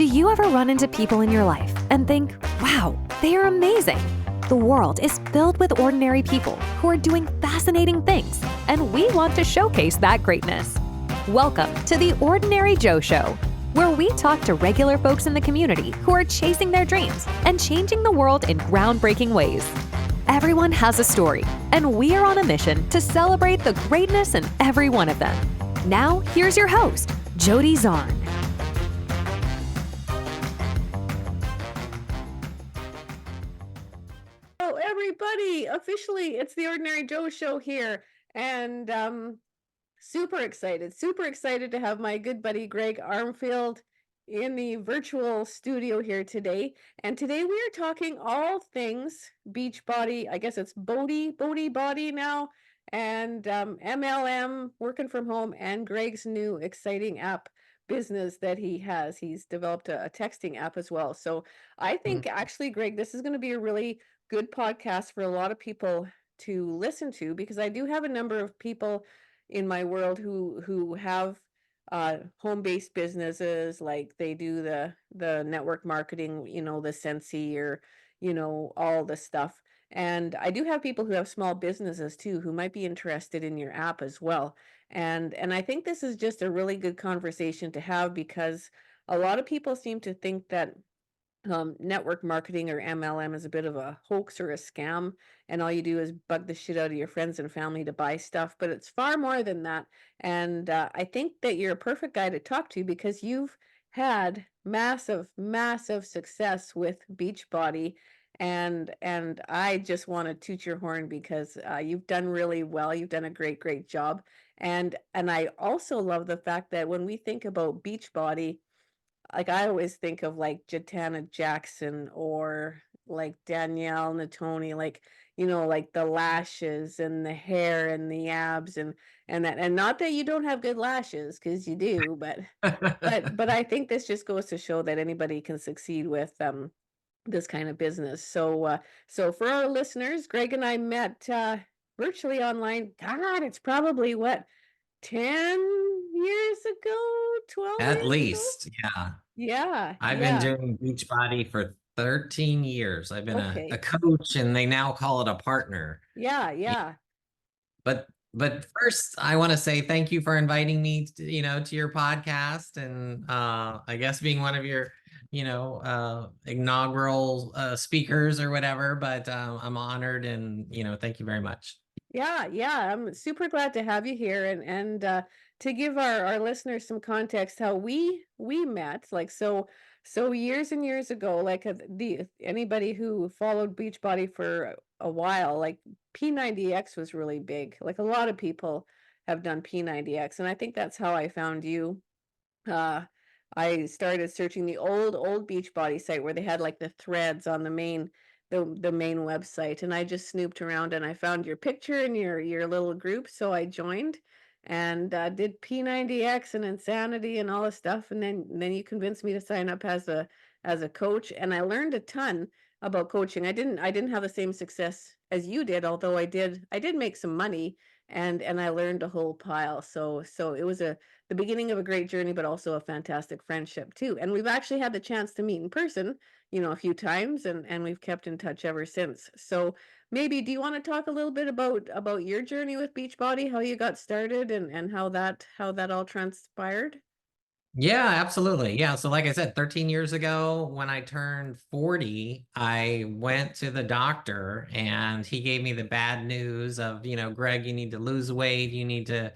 Do you ever run into people in your life and think, wow, they are amazing? The world is filled with ordinary people who are doing fascinating things, and we want to showcase that greatness. Welcome to the Ordinary Joe Show, where we talk to regular folks in the community who are chasing their dreams and changing the world in groundbreaking ways. Everyone has a story, and we are on a mission to celebrate the greatness in every one of them. Now, here's your host, Jody Zarn. Hello, everybody. Officially, it's the Ordinary Joe Show here, and super excited to have my good buddy Greg Armfield in the virtual studio here today. And today we are talking all things Beachbody. I guess it's BODI now, and MLM, working from home, and Greg's new exciting app business that he has. He's developed a texting app as well. So I think actually, Greg, this is going to be a really good podcast for a lot of people to listen to, because I do have a number of people in my world who have home-based businesses, like they do the network marketing, the Sensi, or all the stuff. And I do have people who have small businesses too who might be interested in your app as well. And I think this is just a really good conversation to have, because a lot of people seem to think that network marketing or MLM is a bit of a hoax or a scam, and all you do is bug the shit out of your friends and family to buy stuff. But it's far more than that. And I think that you're a perfect guy to talk to, because you've had massive success with Beachbody. And I just want to toot your horn, because you've done really well. You've done a great job. And I also love the fact that when we think about Beachbody, like I always think of like Jatana Jackson or like Danielle Natoni, like like the lashes and the hair and the abs and that. And not that you don't have good lashes, because you do, but I think this just goes to show that anybody can succeed with this kind of business. So for our listeners, Greg and I met virtually online. God, it's probably what, 10 years ago, 12 At years ago? least, yeah. Yeah, I've been yeah. doing Beachbody for 13 years. I've been a Okay. coach, and they now call it a partner. Yeah, Yeah. yeah. But first, I want to say thank you for inviting me to your podcast, and I guess being one of your inaugural speakers or whatever. But I'm honored, and thank you very much. Yeah, yeah. I'm super glad to have you here, and to give our listeners some context how we met. Like, so years and years ago, like the anybody who followed Beachbody for a while, like P90X was really big. Like a lot of people have done P90X, and I think that's how I found you. Uh, I started searching the old Beachbody site where they had like the threads on the main website, and I just snooped around and I found your picture and your little group, so I joined and did P90X and Insanity and all this stuff, and then you convinced me to sign up as a coach, and I learned a ton about coaching. I didn't have the same success as you did, although I did make some money, and I learned a whole pile. So it was the beginning of a great journey, but also a fantastic friendship too. And we've actually had the chance to meet in person, a few times, and we've kept in touch ever since. So maybe, do you want to talk a little bit about your journey with Beachbody, how you got started, and how that all transpired? Yeah, absolutely. Yeah. So like I said, 13 years ago, when I turned 40, I went to the doctor, and he gave me the bad news of, Greg, you need to lose weight. You need to,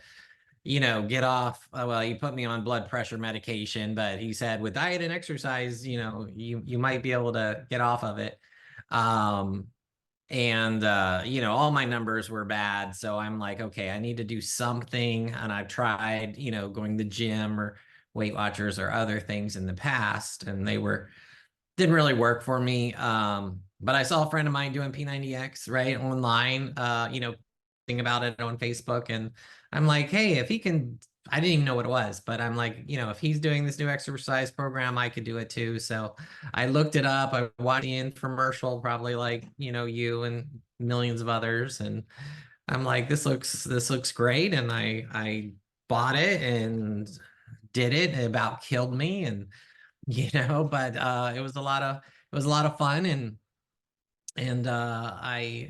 get off. Well, he put me on blood pressure medication, but he said with diet and exercise, you might be able to get off of it. Um, and all my numbers were bad. So I'm like, okay, I need to do something. And I've tried, going to the gym or Weight Watchers or other things in the past, and didn't really work for me. But I saw a friend of mine doing P90X right online, thing about it on Facebook, and I'm like, hey, if he can, I didn't even know what it was, but I'm like, if he's doing this new exercise program, I could do it too. So I looked it up. I watched the infomercial, probably like, you and millions of others, and I'm like, this looks great, and I bought it and did it. It about killed me, and but it was a lot of fun. And I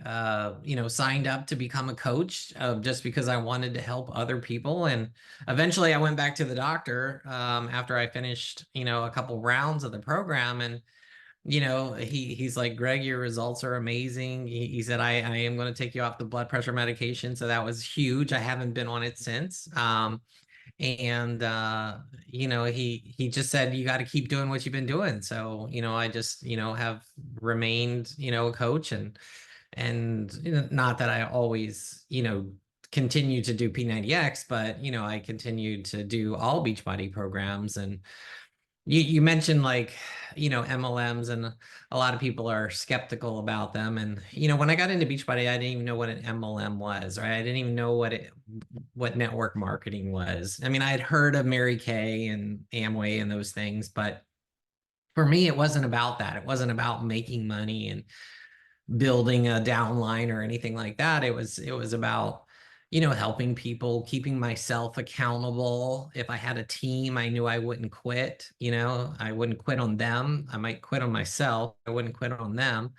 signed up to become a coach just because I wanted to help other people. And eventually I went back to the doctor after I finished, a couple rounds of the program. And he's like, Greg, your results are amazing. He said, I am going to take you off the blood pressure medication. So that was huge. I haven't been on it since. And he just said, you got to keep doing what you've been doing. So I just have remained a coach. And not that I always continue to do P90X, but I continued to do all Beachbody programs. And you mentioned like MLMs, and a lot of people are skeptical about them. And when I got into Beachbody, I didn't even know what an MLM was, right? I didn't even know what network marketing was. I mean, I had heard of Mary Kay and Amway and those things, but for me it wasn't about that. It wasn't about making money and building a downline or anything like that. It was about helping people, keeping myself accountable. If I had a team, I knew I wouldn't quit. I wouldn't quit on them. I might quit on myself. I wouldn't quit on them.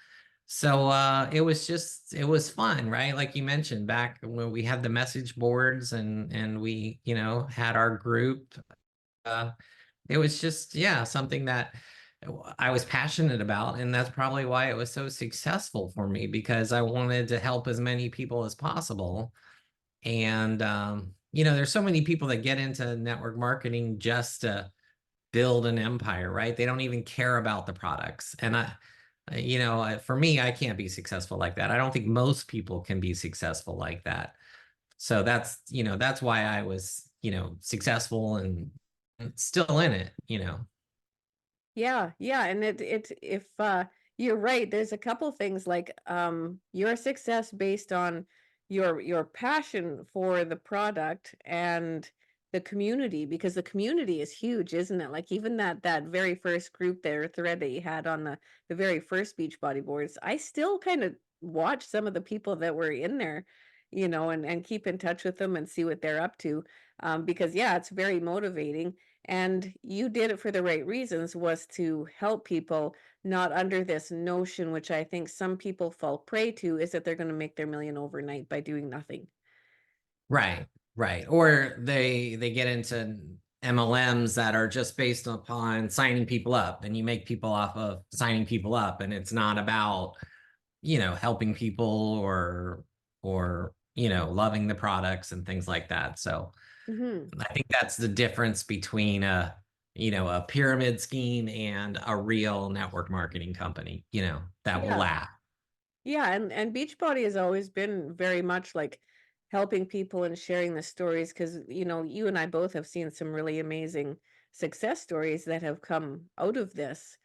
So it was fun, right? Like you mentioned, back when we had the message boards and we had our group. uh, it was just, yeah, something that I was passionate about. And that's probably why it was so successful for me, because I wanted to help as many people as possible. And, there's so many people that get into network marketing just to build an empire, right? They don't even care about the products. And for me, I can't be successful like that. I don't think most people can be successful like that. So that's why I was, successful and still in it. Yeah, yeah, and if you're right, there's a couple things like your success based on your passion for the product and the community, because the community is huge, isn't it? Like even that very first group there thread that you had on the very first Beachbody boards, I still kind of watch some of the people that were in there, and keep in touch with them and see what they're up to, because yeah, it's very motivating. And you did it for the right reasons, was to help people, not under this notion, which I think some people fall prey to, is that they're going to make their million overnight by doing nothing. Right, right. Or they get into MLMs that are just based upon signing people up, and you make people off of signing people up, and it's not about, helping people or loving the products and things like that. So Hmm. I think that's the difference between a pyramid scheme and a real network marketing company, that will Yeah. last. Yeah, and Beachbody has always been very much like helping people and sharing the stories, because you and I both have seen some really amazing success stories that have come out of this,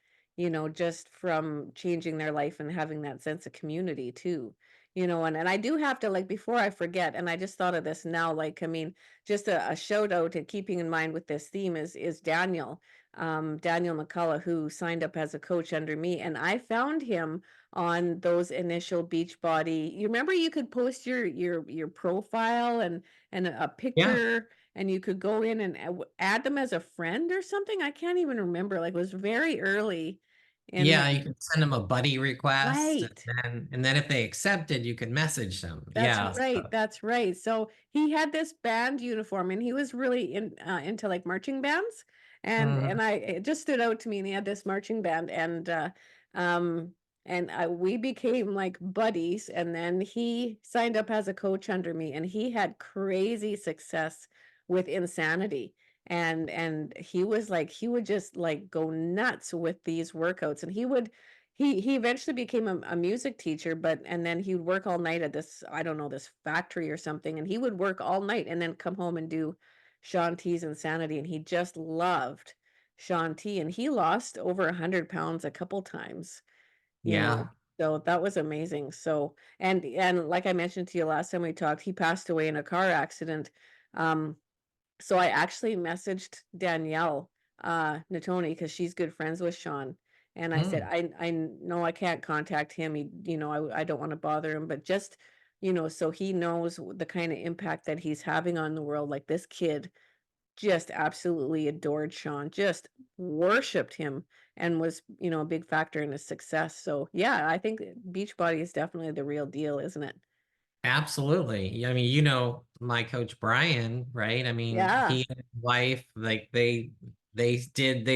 just from changing their life and having that sense of community too. And I do have to, like, before I forget, and I just thought of this now, like, I mean, just a shout out, and keeping in mind with this theme, is Daniel McCullough, who signed up as a coach under me, and I found him on those initial Beachbody. You remember you could post your profile and a Yeah. picture, and you could go in and add them as a friend or something. I can't even remember. Like, it was very early in Yeah, you can send them a buddy request, right. and then if they accepted, you can message them. That's Yeah. right. That's right. So he had this band uniform, and he was really into like marching bands, and Mhm. it just stood out to me. And he had this marching band, um we became like buddies. And then he signed up as a coach under me, and he had crazy success with Insanity. And he was like, he would just like go nuts with these workouts, and he eventually became a music teacher, and then he would work all night at this, I don't know, this factory or something, and he would work all night and then come home and do Shaun T's Insanity, and he just loved Shaun T, and he lost over 100 pounds a couple times, you know. Yeah. So that was amazing. So, and like I mentioned to you last time we talked, he passed away in a car accident. Um, so I actually messaged Danielle Natoni, because she's good friends with Sean. And I said, Mm. I know I can't contact him. I don't want to bother him, but just, so he knows the kind of impact that he's having on the world. Like, this kid just absolutely adored Sean, just worshipped him and was, a big factor in his success. So, yeah, I think Beachbody is definitely the real deal, isn't it? Absolutely. Yeah, I mean, my coach Brian, right? I mean, Yeah. he and his wife, like they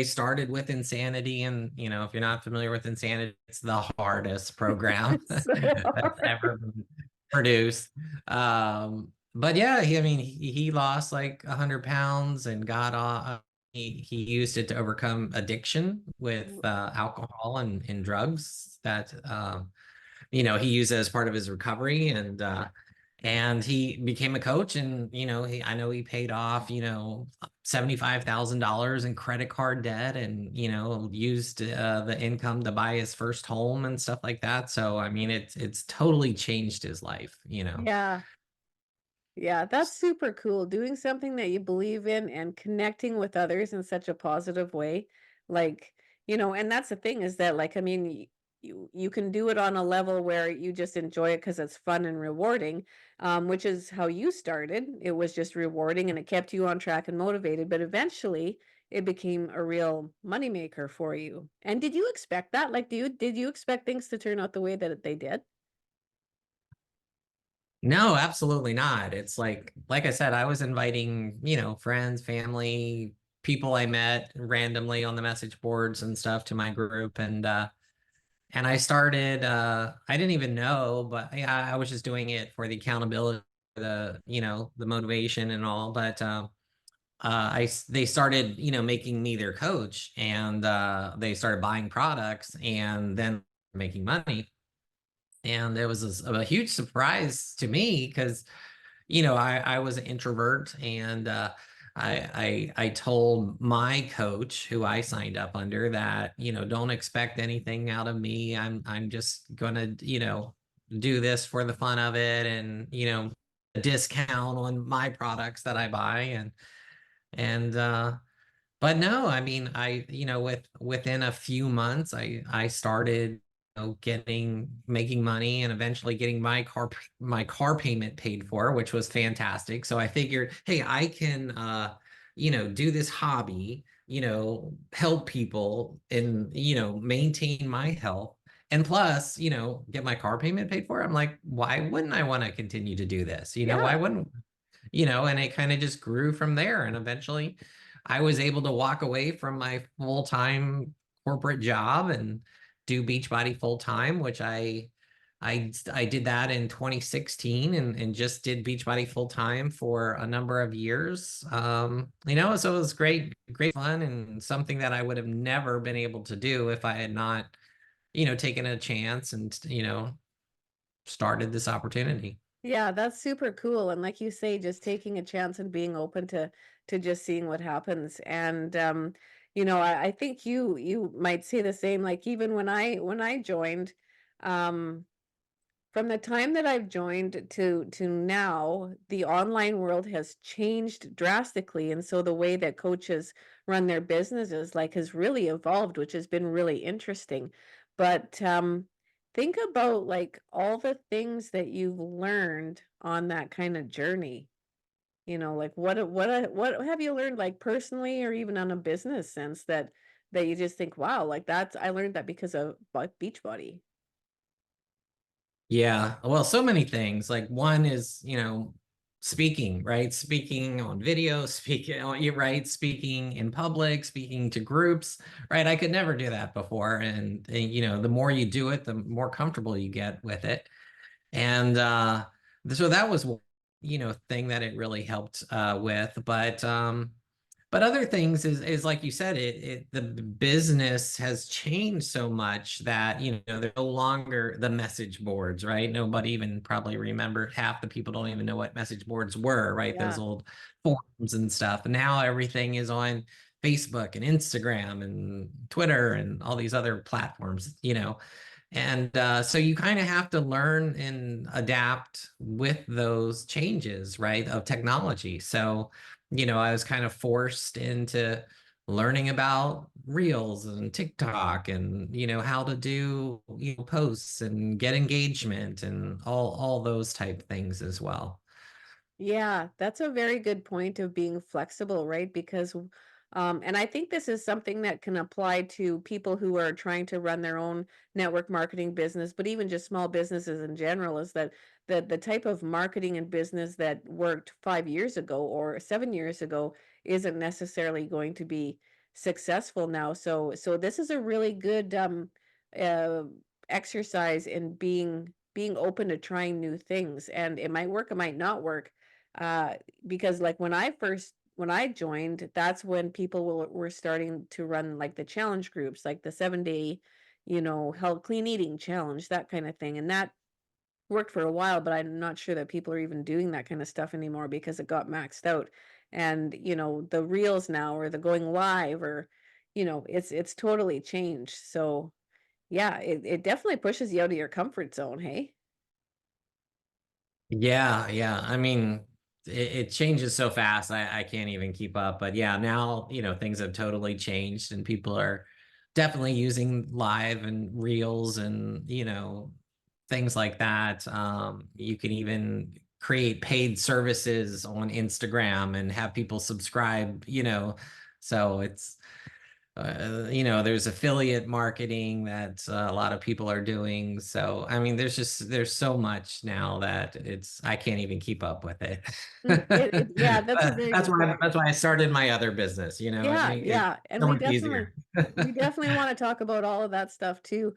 started with Insanity, and if you're not familiar with Insanity, it's the hardest program It's so that's hard. ever been produced. But yeah, he lost like 100 pounds and got off. He used it to overcome addiction with alcohol and drugs that he used it as part of his recovery, and he became a coach, and I know he paid off $75,000 in credit card debt, and used the income to buy his first home and stuff like that. So I mean, it's totally changed his life. Yeah. Yeah, that's super cool. Doing something that you believe in and connecting with others in such a positive way. Like, and that's the thing is that, like, I mean, you can do it on a level where you just enjoy it because it's fun and rewarding, which is how you started. It was just rewarding and it kept you on track and motivated, but eventually it became a real moneymaker for you. And did you expect that? Like, did you expect things to turn out the way that they did? No, absolutely not. It's like I said, I was inviting, friends, family, people I met randomly on the message boards and stuff to my group, and I started I didn't even know, but yeah, I was just doing it for the accountability, the motivation and all, but they started, making me their coach, and they started buying products and then making money. And it was a huge surprise to me because I was an introvert, and I told my coach, who I signed up under, that don't expect anything out of me. I'm just gonna do this for the fun of it, and a discount on my products that I buy, and but no, I mean, within a few months, I started, making money, and eventually getting my car payment paid for, which was fantastic. So I figured, hey, I can do this hobby, help people, and maintain my health. And plus, get my car payment paid for. I'm like, why wouldn't I want to continue to do this? Why Yeah. wouldn't and it kind of just grew from there. And eventually I was able to walk away from my full-time corporate job and do Beachbody full time, which I did that in 2016, and just did Beachbody full time for a number of years. So it was great fun, and something that I would have never been able to do if I had not, taken a chance and, started this opportunity. Yeah, that's super cool. And like you say, just taking a chance and being open to just seeing what happens. And I think you might say the same. Like even when I joined, um, from the time that I've joined to now, the online world has changed drastically. And so the way that coaches run their businesses like has really evolved, which has been really interesting. But think about like all the things that you've learned on that kind of journey. Like what have you learned like personally or even on a business sense that you just think, wow, like that's I learned that because of Beachbody. Yeah, well, so many things. Like one is, speaking, right? Speaking on video, speaking on you right, speaking in public, speaking to groups, right? I could never do that before. And the more you do it, the more comfortable you get with it. And so that was thing that it really helped with. But other things is like you said, the business has changed so much that they're no longer the message boards, right? Nobody even probably remember, half the people don't even know what message boards were, right? Those Yeah. old forums and stuff. And now everything is on Facebook and Instagram and Twitter and all these other platforms. And so you kind of have to learn and adapt with those changes, right, of technology. So I was kind of forced into learning about Reels and TikTok, and how to do posts and get engagement and all those type things as well. Yeah, that's a very good point of being flexible, right? Because, and I think this is something that can apply to people who are trying to run their own network marketing business, but even just small businesses in general, is that the type of marketing and business that worked 5 years ago or 7 years ago isn't necessarily going to be successful now. So this is a really good uh, exercise in being open to trying new things, and it might work, it might not work, uh, because like when I joined, that's when people were starting to run like the challenge groups, like the 7 day, health clean eating challenge, that kind of thing. And that worked for a while, but I'm not sure that people are even doing that kind of stuff anymore because it got maxed out. And, the reels now or the going live or, it's totally changed. So yeah, it definitely pushes you out of your comfort zone, hey? Yeah, yeah. I mean, it changes so fast. I can't even keep up. But yeah, now, things have totally changed and people are definitely using live and reels and, things like that. You can even create paid services on Instagram and have people subscribe, so there's affiliate marketing that a lot of people are doing. So, I mean, there's so much now that I can't even keep up with it. Yeah, that's a But very good point. that's why I started my other business, Yeah, it yeah, and so much easier. we definitely want to talk about all of that stuff too.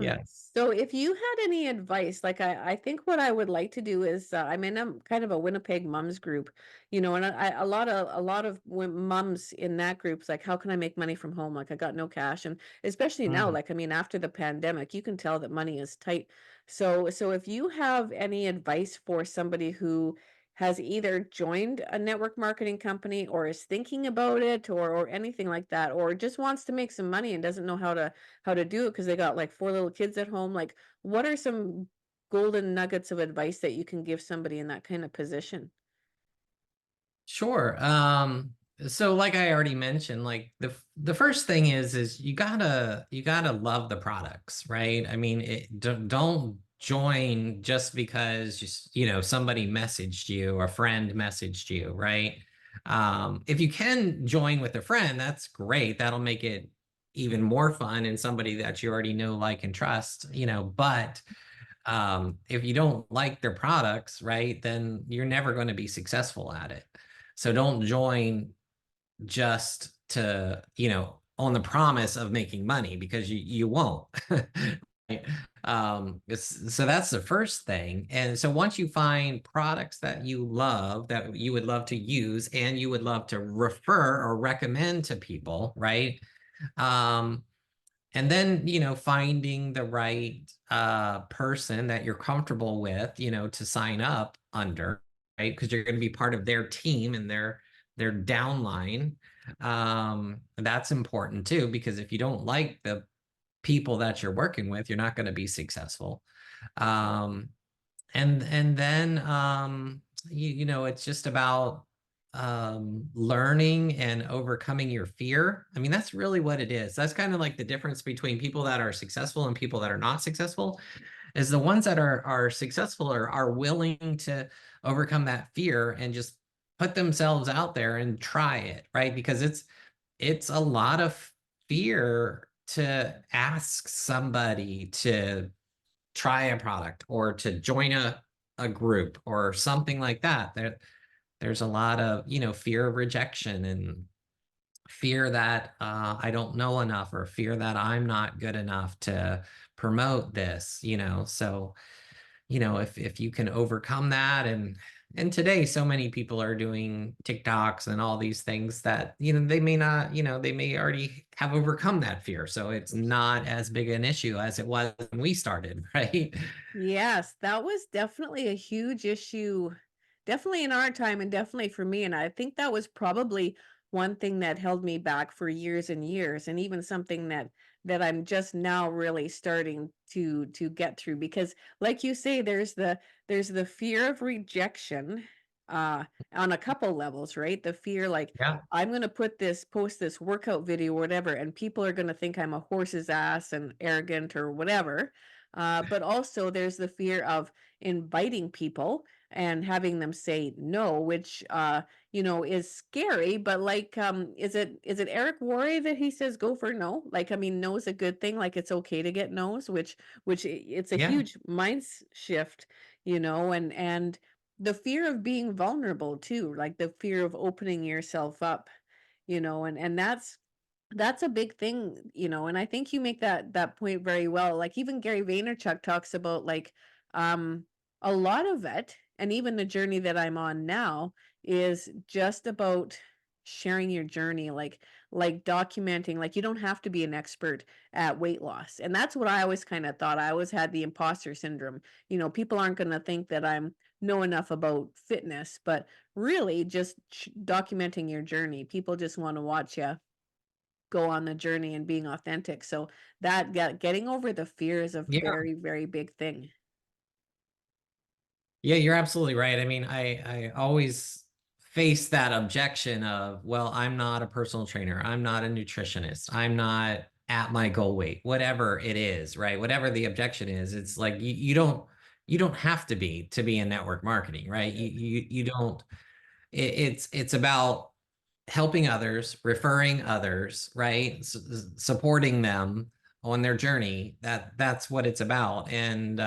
Yes. So if you had any advice, like I think what I would like to do is, I'm in a kind of a Winnipeg mums group, and a lot of mums in that group is like, how can I make money from home? Like I got no cash, and especially now, Mhm. like I mean, after the pandemic, you can tell that money is tight. So if you have any advice for somebody who has either joined a network marketing company or is thinking about it or anything like that, or just wants to make some money and doesn't know how to do it because they got like four little kids at home, like what are some golden nuggets of advice that you can give somebody in that kind of position? Sure. So like I already mentioned, like the first thing is you gotta love the products, right? I mean, don't join just because somebody messaged you or a friend messaged you, right? If you can join with a friend, that's great. That'll make it even more fun and somebody that you already know, like, and trust, but if you don't like their products, right, then you're never going to be successful at it. So don't join just to, on the promise of making money because you won't. Right? So that's the first thing. And so once you find products that you love, that you would love to use and you would love to refer or recommend to people, right? Um, and then finding the right person that you're comfortable with to sign up under, right, because you're going to be part of their team and their downline. That's important too, because if you don't like the people that you're working with, you're not going to be successful. um, and then it's just about learning and overcoming your fear. I mean, that's really what it is. That's kind of like the difference between people that are successful and people that are not successful, is the ones that are successful are willing to overcome that fear and just put themselves out there and try it, right? Because it's a lot of fear to ask somebody to try a product or to join a group or something like that. There's a lot of, fear of rejection and fear that I don't know enough or fear that I'm not good enough to promote this, So, if you can overcome that, and today so many people are doing TikToks and all these things that, they may not, they may already have overcome that fear. So it's not as big an issue as it was when we started, right? Yes, that was definitely a huge issue, definitely in our time and definitely for me. And I think that was probably one thing that held me back for years and years, and even something that I'm just now really starting to get through. Because like you say, there's the fear of rejection on a couple levels, right? The fear like Yeah. I'm gonna post this workout video or whatever, and people are gonna think I'm a horse's ass and arrogant or whatever, but also there's the fear of inviting people and having them say no, which is scary, but like is it Eric Worre that he says go for no? Like, I mean, no is a good thing, like it's okay to get no's, it's a Yeah. huge mind shift, and the fear of being vulnerable too, like the fear of opening yourself up, and that's a big thing, and I think you make that point very well. Like even Gary Vaynerchuk talks about like um a lot of it, and even the journey that I'm on now is just about sharing your journey, like documenting. Like you don't have to be an expert at weight loss. And that's what I always kind of thought. I always had the imposter syndrome. People aren't going to think that I'm know enough about fitness, but really just documenting your journey. People just want to watch you go on the journey and being authentic. So getting over the fear is a Yeah. very, very big thing. Yeah, you're absolutely right. I mean, I always face that objection of, well, I'm not a personal trainer. I'm not a nutritionist. I'm not at my goal weight, whatever it is, right? Whatever the objection is, it's like you don't have to be in network marketing, right? You don't it's about helping others, referring others, right? Supporting them on their journey. That's what it's about. And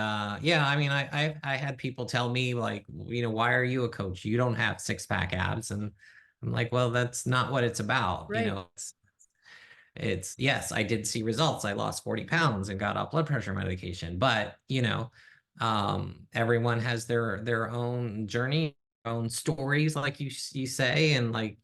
yeah, I mean, I had people tell me like, why are you a coach? You don't have six-pack abs. And I'm like, well, that's not what it's about. Right. It's yes, I did see results. I lost 40 pounds and got off blood pressure medication, but everyone has their own journey, own stories, like you say, and like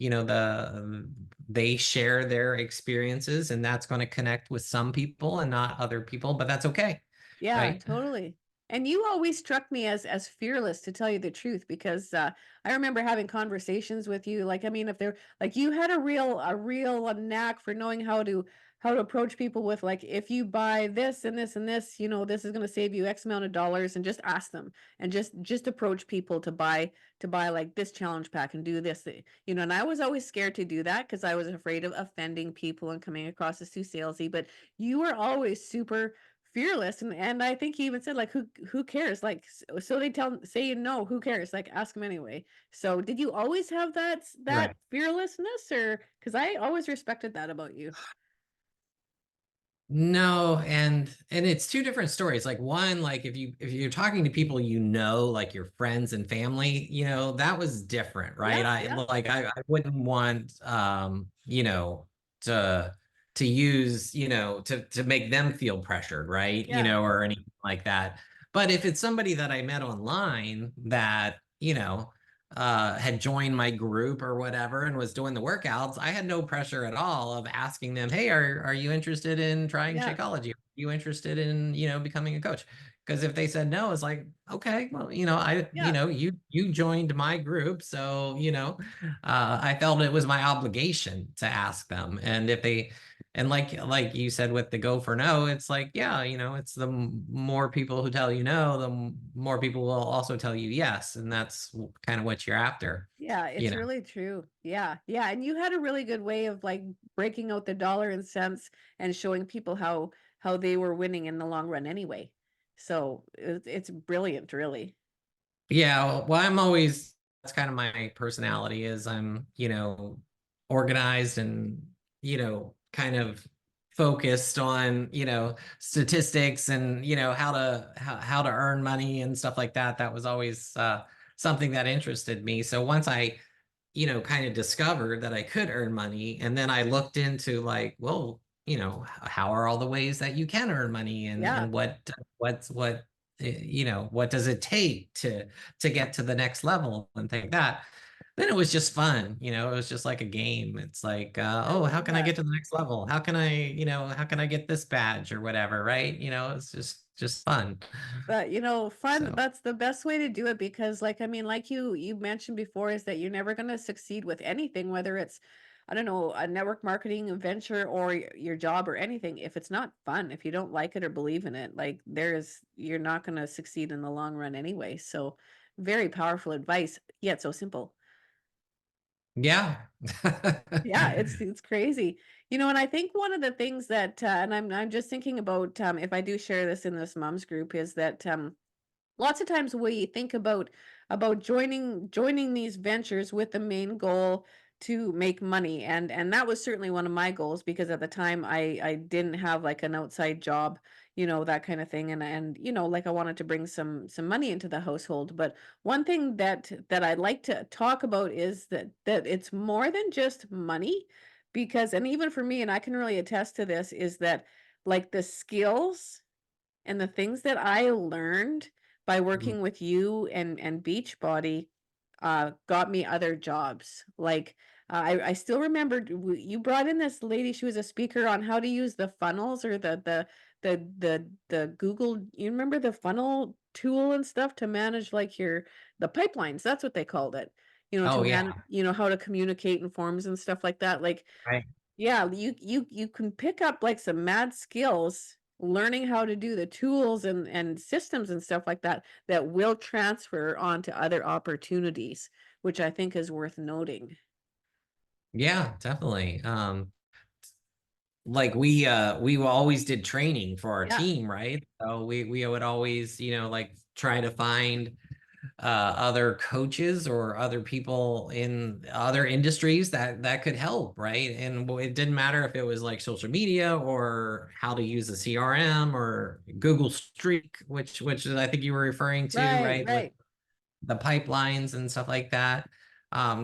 they share their experiences, and that's going to connect with some people and not other people, but that's okay, Yeah, right? totally. And you always struck me as fearless, to tell you the truth, because I remember having conversations with you. Like, I mean, if they're like you had a real knack for knowing how to approach people with like, if you buy this and this and this, this is going to save you X amount of dollars, and just ask them, and just approach people to buy like this challenge pack and do this, And I was always scared to do that because I was afraid of offending people and coming across as too salesy. But you were always super fearless, and I think he even said like who cares, like so they say no, who cares, like ask him anyway. So did you always have that Right. fearlessness, or because I always respected that about you? No, and it's two different stories. Like one, like if you're talking to people, like your friends and family, that was different, right? Yeah, I yeah, like I wouldn't want to use, to make them feel pressured, right? yeah, Or anything like that. But if it's somebody that I met online that, had joined my group or whatever and was doing the workouts, I had no pressure at all of asking them, "Hey, are you interested in trying yeah, Shakeology? Are you interested in, becoming a coach?" Because if they said no, it's like, okay, well, yeah, you joined my group, so I felt it was my obligation to ask them. And if they and like you said with the go for no, it's like, yeah, it's the more people who tell you no, the more people will also tell you yes, and that's kind of what you're after, yeah, you it's know. really true. Yeah, yeah, and you had a really good way of like breaking out the dollar and cents and showing people how they were winning in the long run anyway. So it's brilliant, really. Yeah, well, I'm always that's kind of my personality is I'm, organized and, kind of focused on, statistics and, how to earn money and stuff like that. That was always something that interested me. So once I, kind of discovered that I could earn money, and then I looked into like, well, how are all the ways that you can earn money, and Yeah. what does it take to get to the next level and think that. Then it was just fun, it was just like a game. It's like, I oh, how love can I that. get to the next level? How can I get this badge or whatever, right? It's just fun. But fun, So that's the best way to do it, because like I mean, like you mentioned before, is that you're never going to succeed with anything, whether it's, I don't know, a network marketing venture or your job or anything, if it's not fun, if you don't like it or believe in it, like you're not going to succeed in the long run anyway. So very powerful advice, yet so simple. yeah. Yeah, it's crazy. And I think one of the things that and I'm just thinking about if I do share this in this moms group, is that lots of times we think about joining these ventures with the main goal to make money, and that was certainly one of my goals, because at the time I didn't have like an outside job, that kind of thing, and like I wanted to bring some money into the household. But one thing that I'd like to talk about is that it's more than just money, because, and even for me, and I can really attest to this, is that like the skills and the things that I learned by Mhm. working with you and Beachbody, got me other jobs. Like, I still remember you brought in this lady. She was a speaker on how to use the funnels, or the Google. You remember the funnel tool and stuff to manage like the pipelines. That's what they called it. To Oh yeah, manage, how to communicate in forms and stuff like that. Like, right. yeah, you can pick up like some mad skills learning how to do the tools and systems and stuff like that, that will transfer onto other opportunities, which I think is worth noting. Yeah, definitely. Like we always did training for our Yeah. team, right? So we would always, like try to find other coaches or other people in other industries that could help, right? And it didn't matter if it was like social media or how to use a CRM or Google Streak, which I think you were referring to, Right, right? With right. the pipelines and stuff like that.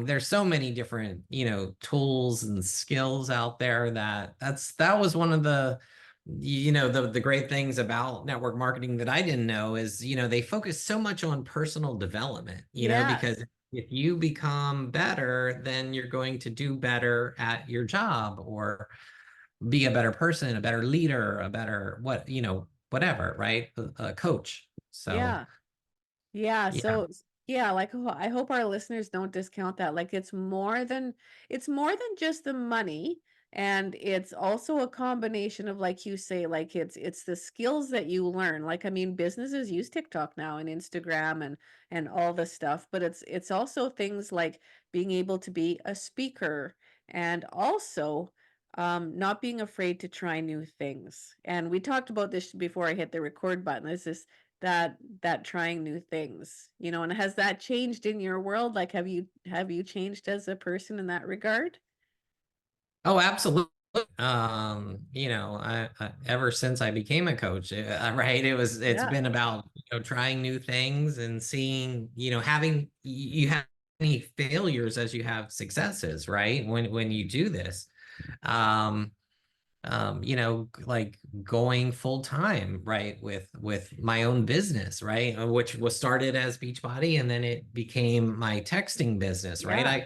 There's so many different, tools and skills out there that was one of the great things about network marketing that I didn't know is, they focus so much on personal development, because Yes. if you become better, then you're going to do better at your job or be a better person, a better leader, a better whatever, right? A coach. So Yeah. Yeah, yeah. so yeah, like, I hope our listeners don't discount that. Like, it's more than just the money, and it's also a combination of, like you say, like it's the skills that you learn. Like, I mean, businesses use TikTok now and Instagram and all the stuff, but it's also things like being able to be a speaker, and also not being afraid to try new things. And we talked about this before I hit the record button. Is this that trying new things, and has that changed in your world? Like, have you changed as a person in that regard? Oh, absolutely. Ever since I became a coach, right, it's Yeah. been about, trying new things and seeing, having you have any failures as you have successes, right? When you do this. Um, like going full time, right, with my own business, right, which was started as Beachbody and then it became my texting business, right? Yeah.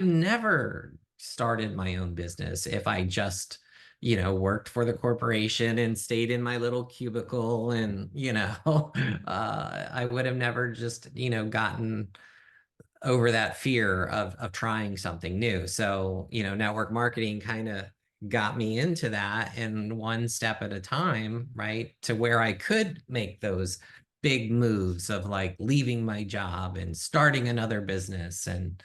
I've never started my own business if I just, worked for the corporation and stayed in my little cubicle and, I would have never just, gotten over that fear of trying something new. So, network marketing kind of got me into that and one step at a time, right? To where I could make those big moves of like leaving my job and starting another business and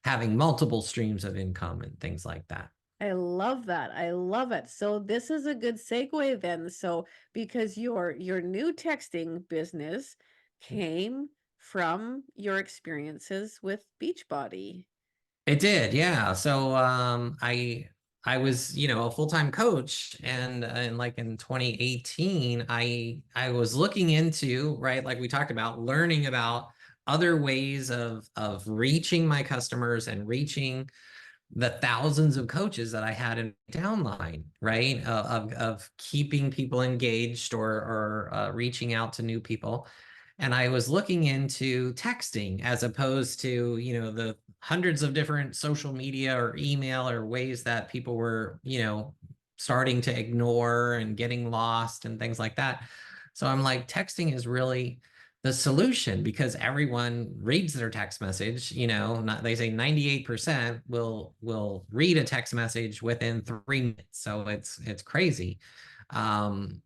having multiple streams of income and things like that. I love that. I love it. So this is a good segue then. So, because your new texting business came from your experiences with Beachbody. It did, yeah. So I was, a full-time coach and like in 2018 I was looking into, right, like we talked about, learning about other ways of reaching my customers and reaching the thousands of coaches that I had in downline, right? Of keeping people engaged or reaching out to new people. And I was looking into texting as opposed to, the hundreds of different social media or email or ways that people were, starting to ignore and getting lost and things like that. So I'm like, texting is really the solution because everyone reads their text message, they say 98% will read a text message within 3 minutes. So it's crazy. Um,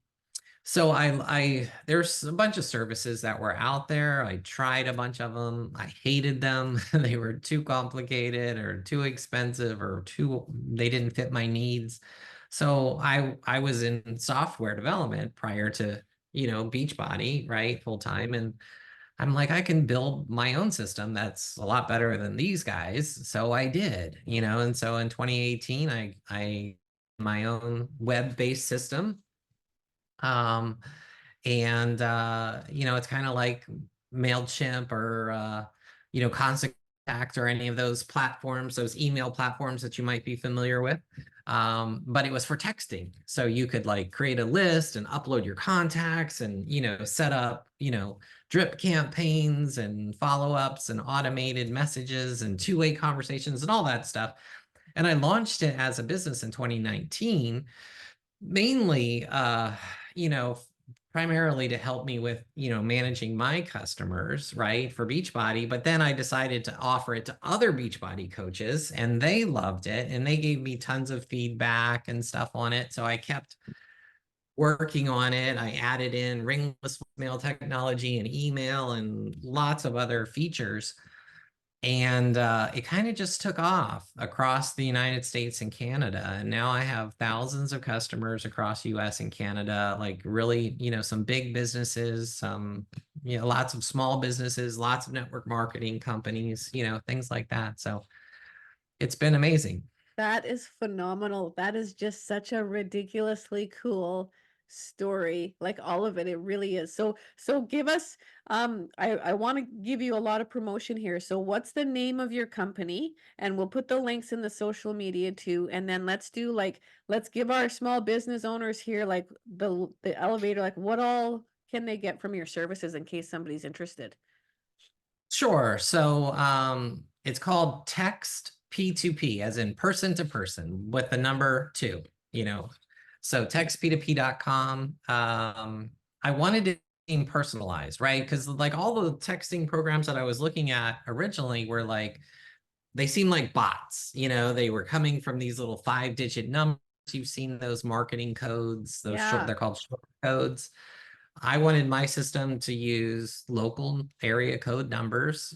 so I there's a bunch of services that were out there. I tried a bunch of them. I hated them. They were too complicated or too expensive or they didn't fit my needs. So I was in software development prior to Beachbody, right, full time. And I'm like, I can build my own system that's a lot better than these guys. So I did, and so in 2018, I my own web-based system. Um, and it's kind of like MailChimp or Constant Contact or any of those platforms, those email platforms that you might be familiar with. But it was for texting. So you could like create a list and upload your contacts and set up, drip campaigns and follow-ups and automated messages and two-way conversations and all that stuff. And I launched it as a business in 2019, mainly primarily to help me with managing my customers, right, for Beachbody. But then I decided to offer it to other Beachbody coaches, and they loved it, and they gave me tons of feedback and stuff on it. So I kept working on it. I added in ringless mail technology and email and lots of other features. And it kind of just took off across the United States and Canada. And now I have thousands of customers across US and Canada, like really, some big businesses, some, lots of small businesses, lots of network marketing companies, things like that. So it's been amazing. That is phenomenal. That is just such a ridiculously cool story. Like all of it, it really is. So give us I want to give you a lot of promotion here. So what's the name of your company? And we'll put the links in the social media too. And then let's give our small business owners here like the elevator, like what all can they get from your services in case somebody's interested? Sure. So it's called text P2P, as in person to person, with the number 2. So textp2p.com. I wanted it being personalized, right? Because like all the texting programs that I was looking at originally were like, they seemed like bots. They were coming from these little 5-digit numbers. You've seen those marketing codes, those short, Yeah. they're called short codes. I wanted my system to use local area code numbers,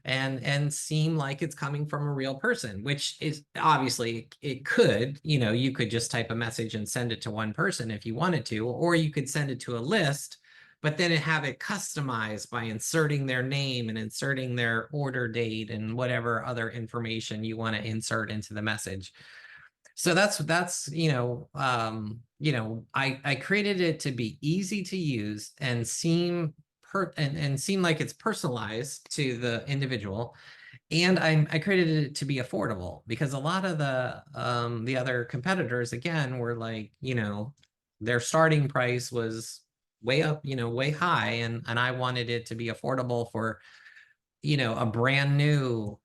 and seem like it's coming from a real person, which is obviously it could, you could just type a message and send it to one person if you wanted to, or you could send it to a list, but then have it customized by inserting their name and inserting their order date and whatever other information you want to insert into the message. So that's I created it to be easy to use and seem like it's personalized to the individual. And I created it to be affordable, because a lot of the other competitors, again, were like, their starting price was way up, way high, and I wanted it to be affordable for a brand new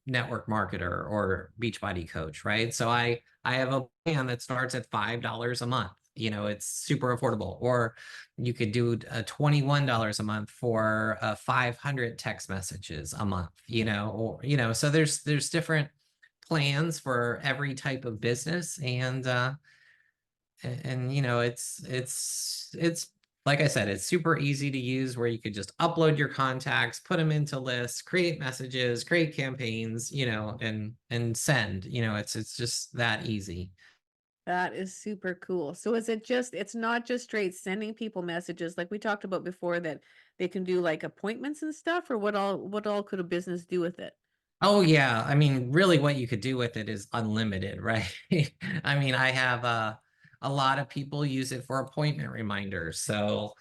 network marketer or Beachbody coach, right? So I have a plan that starts at $5 a month. It's super affordable. Or you could do $21 a month for 500 text messages a month, or so there's different plans for every type of business. And it's like I said, it's super easy to use, where you could just upload your contacts, put them into lists, create messages, create campaigns, and send. It's just that easy. That is super cool. So it's not just straight sending people messages like we talked about before, that they can do like appointments and stuff, or what all could a business do with it? Oh yeah, I mean, really, what you could do with it is unlimited, right? I mean, I have a lot of people use it for appointment reminders. So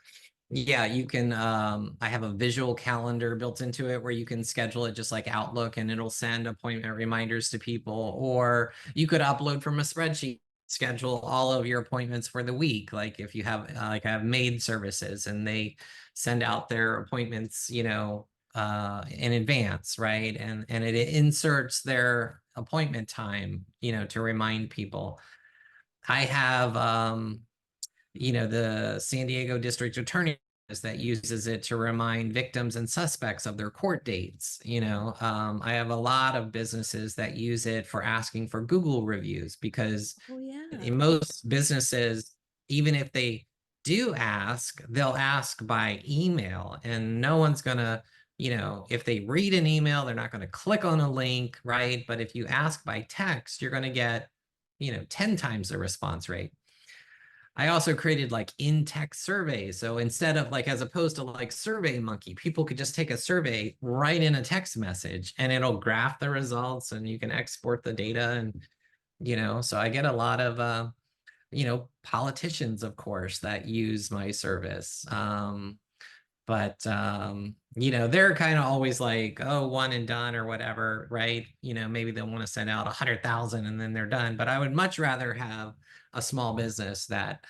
yeah, you can I have a visual calendar built into it where you can schedule it just like Outlook, and it'll send appointment reminders to people. Or you could upload from a spreadsheet, schedule all of your appointments for the week. Like if you have like I have maid services, and they send out their appointments, in advance, right? And it inserts their appointment time, to remind people. I have the San Diego District Attorney that uses it to remind victims and suspects of their court dates. I have a lot of businesses that use it for asking for Google reviews, because Oh yeah. in most businesses, even if they do ask, they'll ask by email, and no one's gonna, if they read an email, they're not going to click on a link, right? But if you ask by text, you're going to get 10 times the response rate. I also created like in-text surveys. So instead of like, as opposed to like Survey Monkey, people could just take a survey, write in a text message, and it'll graph the results and you can export the data. And, so I get a lot of, politicians, of course, that use my service. But they're kind of always like, oh, one and done or whatever, right? Maybe they'll want to send out 100,000 and then they're done. But I would much rather have a small business that,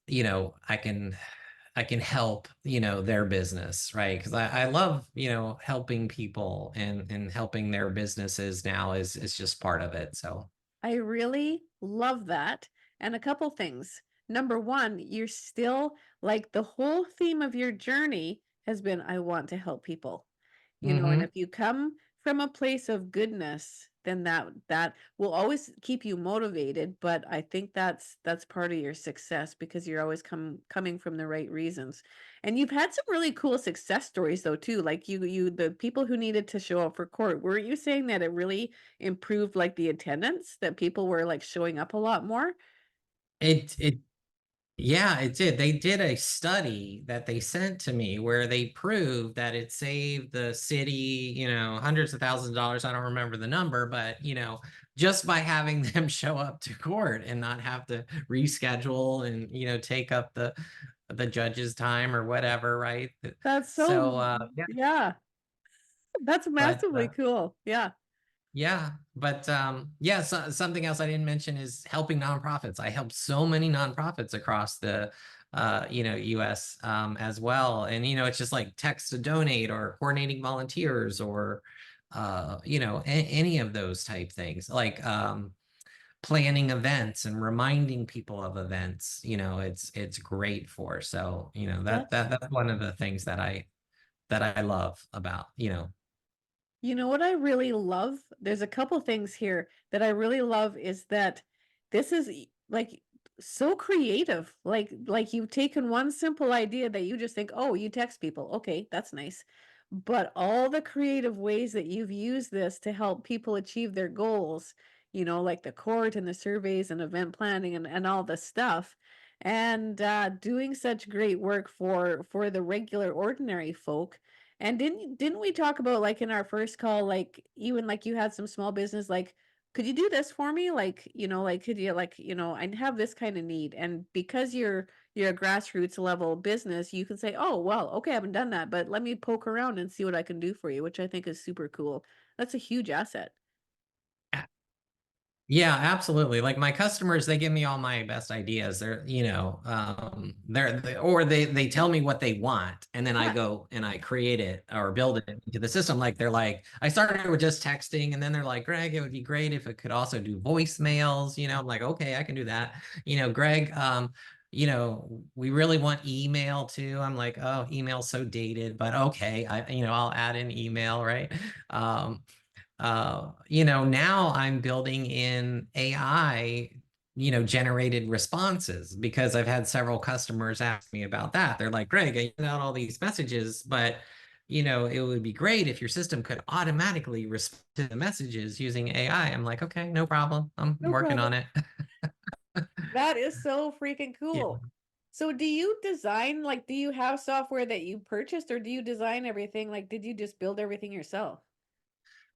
I can help, their business, right? Because I love, helping people and helping their businesses now is just part of it. So I really love that. And a couple things. Number one, you're still like the whole theme of your journey has been, I want to help people. And mhm. if you come from a place of goodness, then that will always keep you motivated. But I think that's part of your success because you're always coming from the right reasons. And you've had some really cool success stories though too. Like the people who needed to show up for court, weren't you saying that it really improved like the attendance, that people were like showing up a lot more? It Yeah, it did. They did a study that they sent to me where they proved that it saved the city, hundreds of thousands of dollars. I don't remember the number, but, just by having them show up to court and not have to reschedule and, take up the judge's time or whatever, right? That's So, so, yeah, yeah, that's but massively cool. Yeah. yeah, but yeah, so, something else I didn't mention is helping nonprofits. I help so many nonprofits across the US as well. And it's just like text to donate or coordinating volunteers or any of those type things. Like planning events and reminding people of events, it's great for. So, That's that's one of the things that I love about, You know what I really love? There's a couple things here that I really love is that this is like so creative. Like you've taken one simple idea that you just think, "Oh, you text people. Okay, that's nice." But all the creative ways that you've used this to help people achieve their goals, like the court and the surveys and event planning and all the stuff. And doing such great work for the regular ordinary folk, and didn't we talk about like in our first call, like even like you had some small business, like, could you do this for me? Like, like could you like, I have this kind of need. And because you're a grassroots level business, you can say, oh well, okay, I haven't done that, but let me poke around and see what I can do for you, which I think is super cool. That's a huge asset. Yeah, absolutely. Like my customers, they give me all my best ideas. Or they tell me what they want, and then I Yeah. go and I create it or build it into the system. Like they're like, I started with just texting, and then they're like, Greg, it would be great if it could also do voicemails. I'm like, okay, I can do that. Greg, we really want email too. I'm like, oh, email's so dated, but okay, I'll add an email, right? Now I'm building in AI, generated responses because I've had several customers ask me about that. They're like, Greg, I sent out all these messages, but it would be great if your system could automatically respond to the messages using AI. I'm like, okay, no problem. I'm No working problem. on it. That is so freaking Yeah. cool. So do you design, like, do you have software that you purchased, or do you design everything? Like, did you just build everything yourself?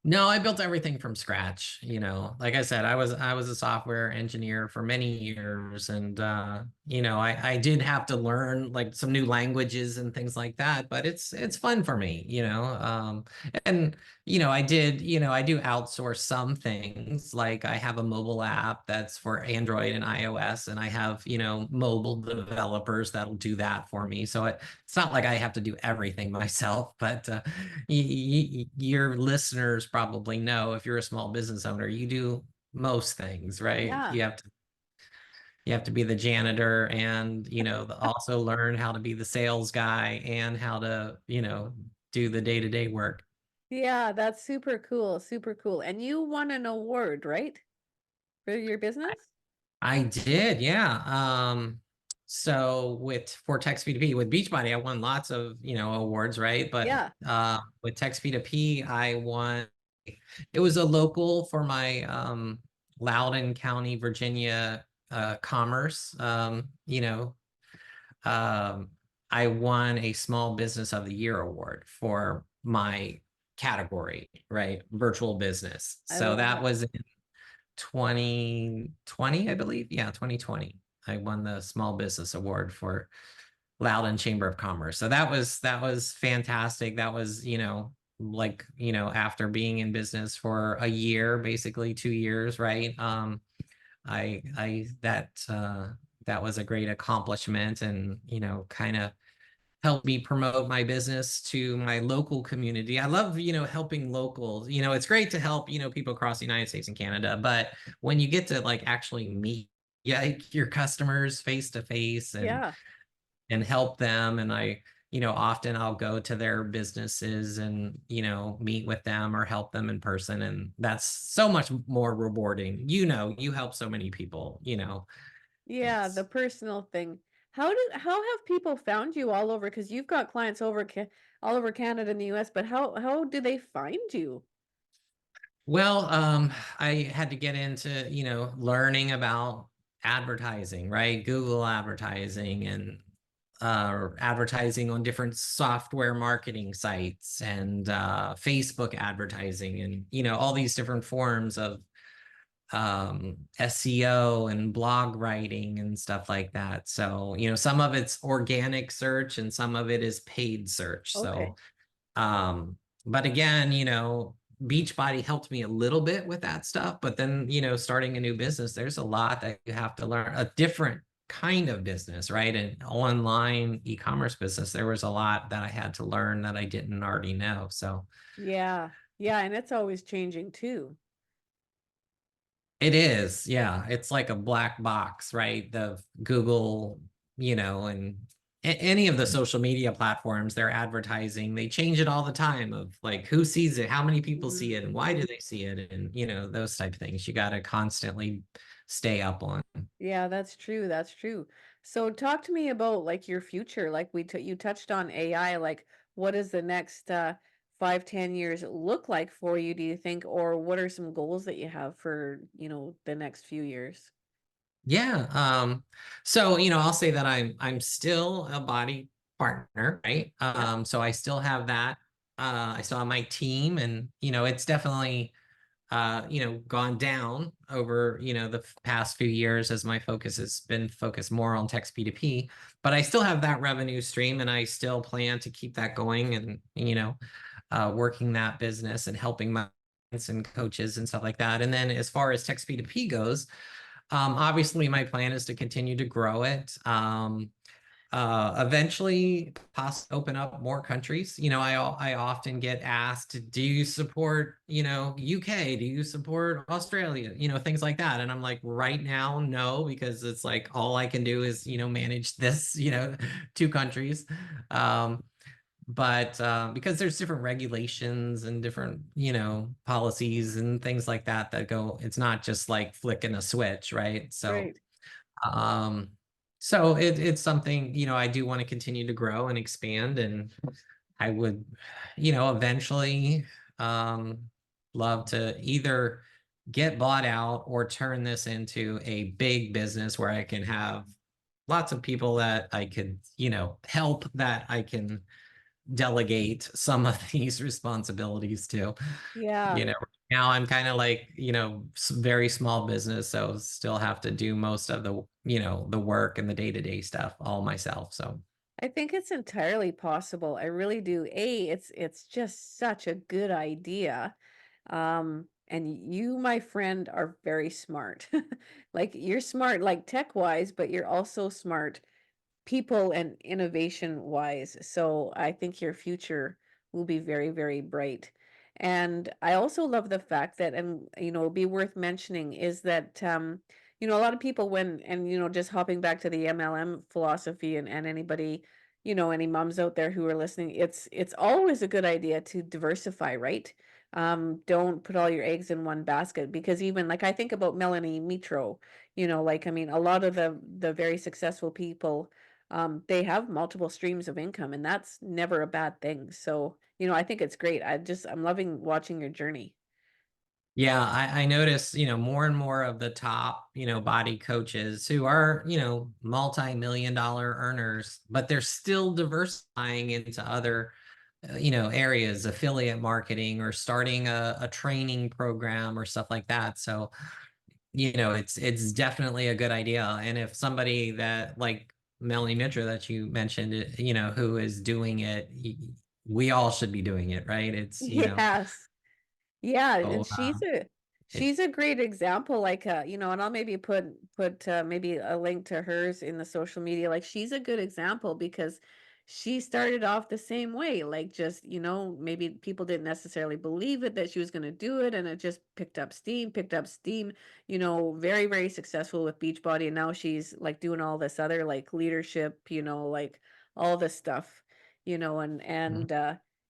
No, I built everything from scratch. Like I said, I was a software engineer for many years, and I did have to learn like some new languages and things like that, but it's fun for me. And I do outsource some things. Like I have a mobile app that's for Android and iOS, and I have mobile developers that'll do that for me. So it's not like I have to do everything myself, but your listeners probably know if you're a small business owner, you do most things, right? Yeah. You have to be the janitor and, also learn how to be the sales guy and how to, do the day-to-day work. Yeah, that's super cool, super cool. And you won an award, right? For your business? I did, yeah. So for Text P2P with Beachbody, I won lots of, awards, right? But Yeah. with Text P2P, I won. It was a local for my Loudoun County, Virginia commerce. Um, I won a Small Business of the Year award for my category, right? Virtual business. I So love that it. was in 2020, I believe. Yeah, 2020. I won the Small Business Award for Loudon Chamber of Commerce. So that was fantastic. That was, like, after being in business for a year, basically 2 years, right? I that was a great accomplishment, and kind of helped me promote my business to my local community. I love, helping locals. It's great to help, people across the United States and Canada, but when you get to like actually meet, yeah, your customers face to face Yeah. and help them, and often I'll go to their businesses and meet with them or help them in person, and that's so much more rewarding. You help so many people. Yeah, the It's personal thing. How have people found you all over? Because you've got clients all over Canada and the US, but how do they find you? Well, I had to get into, learning about advertising, right? Google advertising, and advertising on different software marketing sites, and Facebook advertising, and all these different forms of SEO and blog writing and stuff like that. So, some of it's organic search and some of it is paid search. Okay. So, um, but again, Beachbody helped me a little bit with that stuff. But then, starting a new business, there's a lot that you have to learn, a different kind of business, right? An online e-commerce business. There was a lot that I had to learn that I didn't already know. So Yeah. Yeah, and it's always changing too. it is, yeah. It's like a black box, right? The Google, and any of the social media platforms, they're advertising, they change it all the time, of like who sees it, how many people see Mhm. it, and why do they see it, and those type of things. You got to constantly stay up on. Yeah, that's true. That's true. So talk to me about like your future. Like you touched on AI, like what does the next 5, 10 years look like for you, do you think? Or what are some goals that you have for, the next few years? Yeah. So, I'll say that I'm still a body partner, right? Yeah. So I still have that. I still have my team, and it's definitely gone down over, the past few years, as my focus has been focused more on text P2P, but I still have that revenue stream, and I still plan to keep that going, and, working that business and helping my clients and coaches and stuff like that. And then as far as text P2P goes, obviously my plan is to continue to grow it. Eventually open up more countries. I often get asked, do you support, UK? Do you support Australia? Things like that. And I'm like, right now, no, because it's like all I can do is, manage this, 2 countries. But because there's different regulations and different, policies and things like that go, it's not just like flicking a switch, right? So Right. um, so it's something, I do want to continue to grow and expand, and I would, eventually um love to either get bought out or turn this into a big business where I can have lots of people that I could, help, that I can delegate some of these responsibilities to. Yeah. Now I'm kind of like, very small business, so still have to do most of the, the work and the day-to-day stuff all myself. So I think it's entirely possible. I really do. It's just such a good idea. And you, my friend, are very smart. Like you're smart, like tech wise, but you're also smart people and innovation wise. So I think your future will be very, very bright. And I also love the fact that, and it'll be worth mentioning is that, a lot of people and just hopping back to the MLM philosophy and anybody, any moms out there who are listening, it's always a good idea to diversify, right? Don't put all your eggs in one basket because even like I think about Melanie Mitro, like I mean, a lot of the very successful people they have multiple streams of income, and that's never a bad thing. So, I think it's great. I'm loving watching your journey. Yeah, I notice, more and more of the top, body coaches who are, multi-million dollar earners, but they're still diversifying into other, areas, affiliate marketing or starting a training program or stuff like that. So, it's definitely a good idea. And if somebody that like Melanie Mitra that you mentioned, who is doing it, we all should be doing it, right? It's, Yes. Yeah, and so, it, she's a great example, like, and I'll maybe put maybe a link to hers in the social media. Like she's a good example because she started off the same way, like just, maybe people didn't necessarily believe it that she was going to do it, and it just picked up steam, very, very successful with Beachbody, and now she's like doing all this other like leadership, like all this stuff, and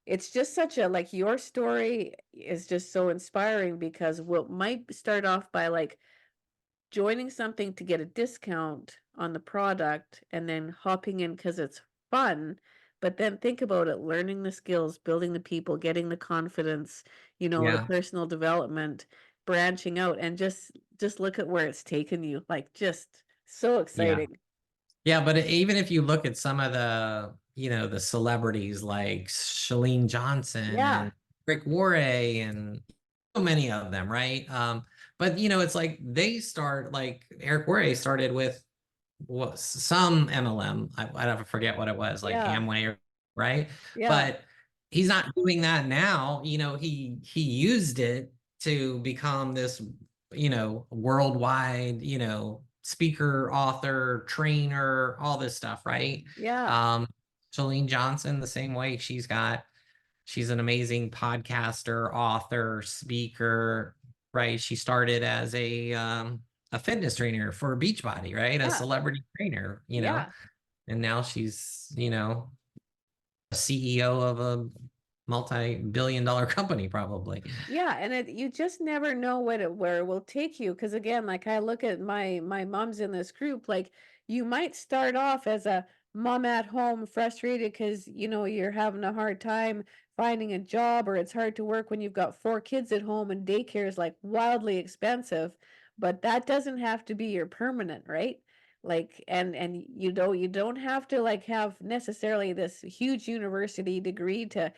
it's just such a like your story is just so inspiring because what might start off by like joining something to get a discount on the product and then hopping in because it's fun, but then think about it, learning the skills, building the people, getting the confidence, the yeah. personal development, branching out, and just look at where it's taken you. Like just so Yeah. exciting. Yeah, but even if you look at some of the, the celebrities like Shalene Johnson Yeah. and Rick Warre and so many of them, right? But it's like they start like Eric Warre started with what some MLM. I forget what it was, like Yeah. Amway, right? Yeah. But he's not doing that now. He used it to become this, worldwide, speaker, author, trainer, all this stuff, right? Yeah. Um, Shalene Johnson, the same way. She's an amazing podcaster, author, speaker, right? She started as a fitness trainer for Beachbody, right? A Yeah. celebrity trainer, Yeah. and now she's, a CEO of a multi-billion dollar company, probably. Yeah, and you just never know where it will take you. Because again, like I look at my moms in this group, like you might start off as a mom at home, frustrated because you're having a hard time finding a job, or it's hard to work when you've got four kids at home and daycare is like wildly expensive. But that doesn't have to be your permanent, right? Like, and you don't have to like have necessarily this huge university degree to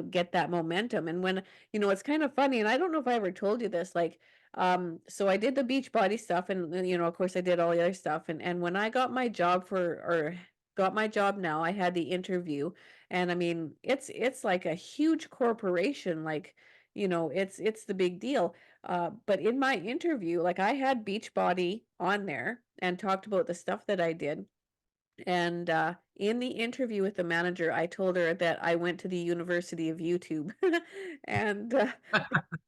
get that momentum. And when it's kind of funny, and I don't know if I ever told you this, like, so I did the Beachbody stuff, and of course I did all the other stuff, and when I got my job or got my job now, I had the interview, and I mean, it's like a huge corporation, like, it's the big deal. But in my interview, like I had Beachbody on there and talked about the stuff that I did. And in the interview with the manager, I told her that I went to the University of YouTube, and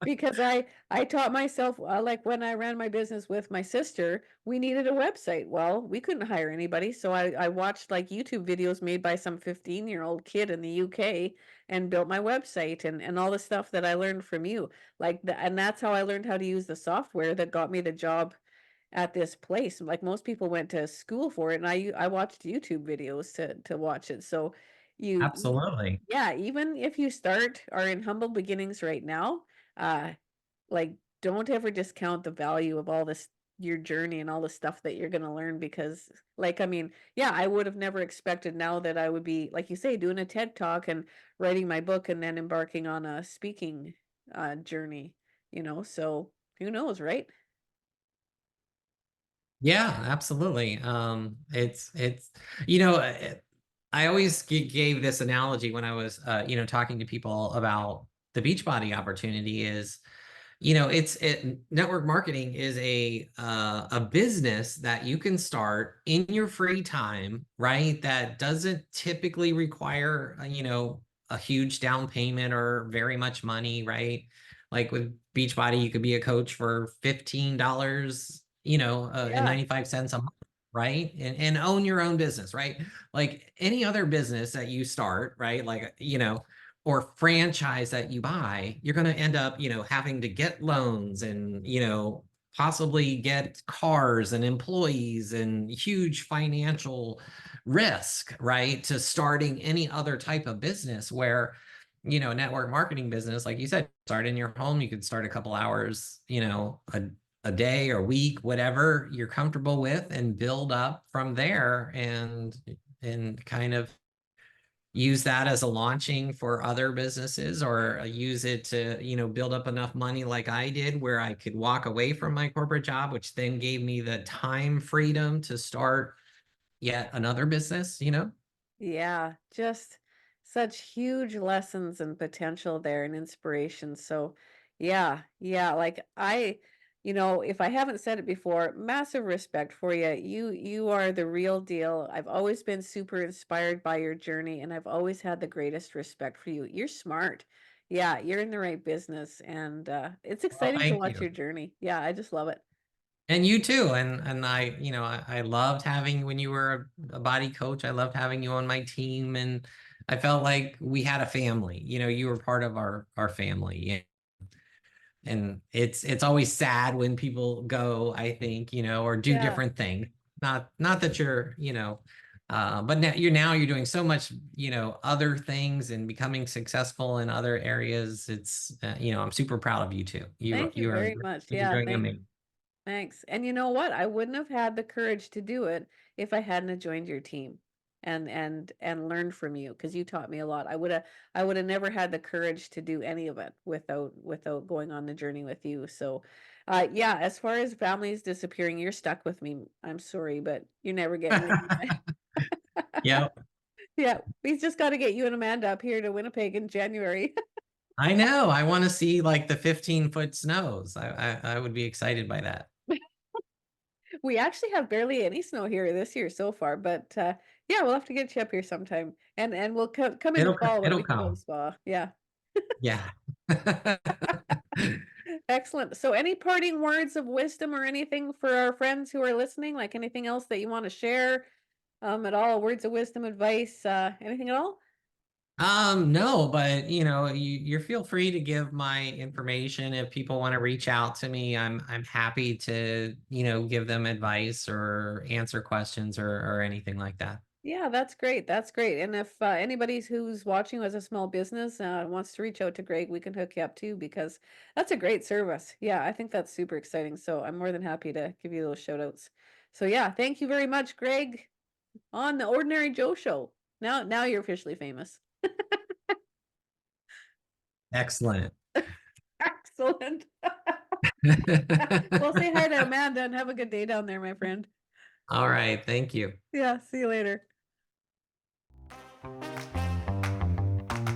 because I taught myself like when I ran my business with my sister, we needed a website. Well, we couldn't hire anybody, so I watched like YouTube videos made by some 15-year-old kid in the UK and built my website and all the stuff that I learned from you. And that's how I learned how to use the software that got me the job at this place. Like most people went to school for it, and I watched YouTube videos to watch it. So you Absolutely. yeah, even if you are in humble beginnings right now, uh like don't ever discount the value of all this your journey and all the stuff that you're going to learn, because like I mean, yeah, I would have never expected now that I would be like you say doing a TED Talk and writing my book and then embarking on a speaking journey, so who knows, right? Yeah, absolutely. It's you know, uh, I always gave this analogy when I was talking to people about the Beachbody opportunity is, network marketing is a business that you can start in your free time, right? That doesn't typically require, a huge down payment or very much money, right? Like with Beachbody, you could be a coach for $15, and Yeah. 95 cents a month, right? And own your own business, right? Like any other business that you start, right? Like, or franchise that you buy, you're going to end up, having to get loans and, possibly get cars and employees and huge financial risk, right? To starting any other type of business where network marketing business, like you said, start in your home. You could start a couple hours, a day or week, whatever you're comfortable with, and build up from there, and kind of use that as a launching for other businesses, or use it to, build up enough money like I did, where I could walk away from my corporate job, which then gave me the time freedom to start yet another business. Yeah, just such huge lessons and potential there and inspiration. So, yeah, yeah, like if I haven't said it before, massive respect for you. You are the real deal. I've always been super inspired by your journey, and I've always had the greatest respect for you. You're smart. Yeah, you're in the right business, and it's Well, exciting to thank watch you. your journey. Yeah, I just love it. And you too. And I loved having, when you were a body coach, I loved having you on my team, and I felt like we had a family. You were part of our family. And it's always sad when people go, I think, or do Yeah. different things. Not that you're, but now you're doing so much, other things, and becoming successful in other areas. It's I'm super proud of you too. You Thank you you are very much. you're Yeah, doing amazing. thanks. And you know what? I wouldn't have had the courage to do it if I hadn't have joined your team and learned from you, because you taught me a lot. I would have never had the courage to do any of it without going on the journey with you. So yeah, as far as families disappearing, you're stuck with me. I'm sorry, but you're never getting rid of me. Yeah, Yeah, we just got to get you and Amanda up here to Winnipeg in January. I know. I want to see like the 15-foot snows. I would be excited by that. We actually have barely any snow here this year so far, but yeah, we'll have to get you up here sometime, and we'll come in the fall when It'll we can go to come. spa. Yeah, Yeah. excellent. So, any parting words of wisdom or anything for our friends who are listening? Like anything else that you want to share, at all? Words of wisdom, advice, anything at all? No, but you feel free to give my information if people want to reach out to me. I'm happy to, give them advice or answer questions, or anything like that. Yeah, that's great. That's great. And if anybody who's watching who has a small business wants to reach out to Greg, we can hook you up too, because that's a great service. Yeah, I think that's super exciting. So I'm more than happy to give you those shout outs. So yeah, thank you very much, Greg, on the Ordinary Joe Show. Now you're officially famous. Excellent. Excellent. Well, say hi to Amanda and have a good day down there, my friend. All right. Thank you. Yeah, see you later.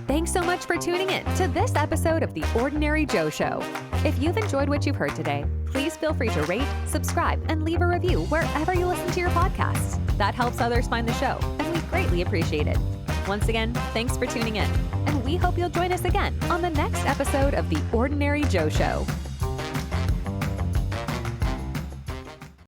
Thanks so much for tuning in to this episode of The Ordinary Joe Show. If you've enjoyed what you've heard today, please feel free to rate, subscribe, and leave a review wherever you listen to your podcasts. That helps others find the show, and we greatly appreciate it. Once again, thanks for tuning in, and we hope you'll join us again on the next episode of The Ordinary Joe Show.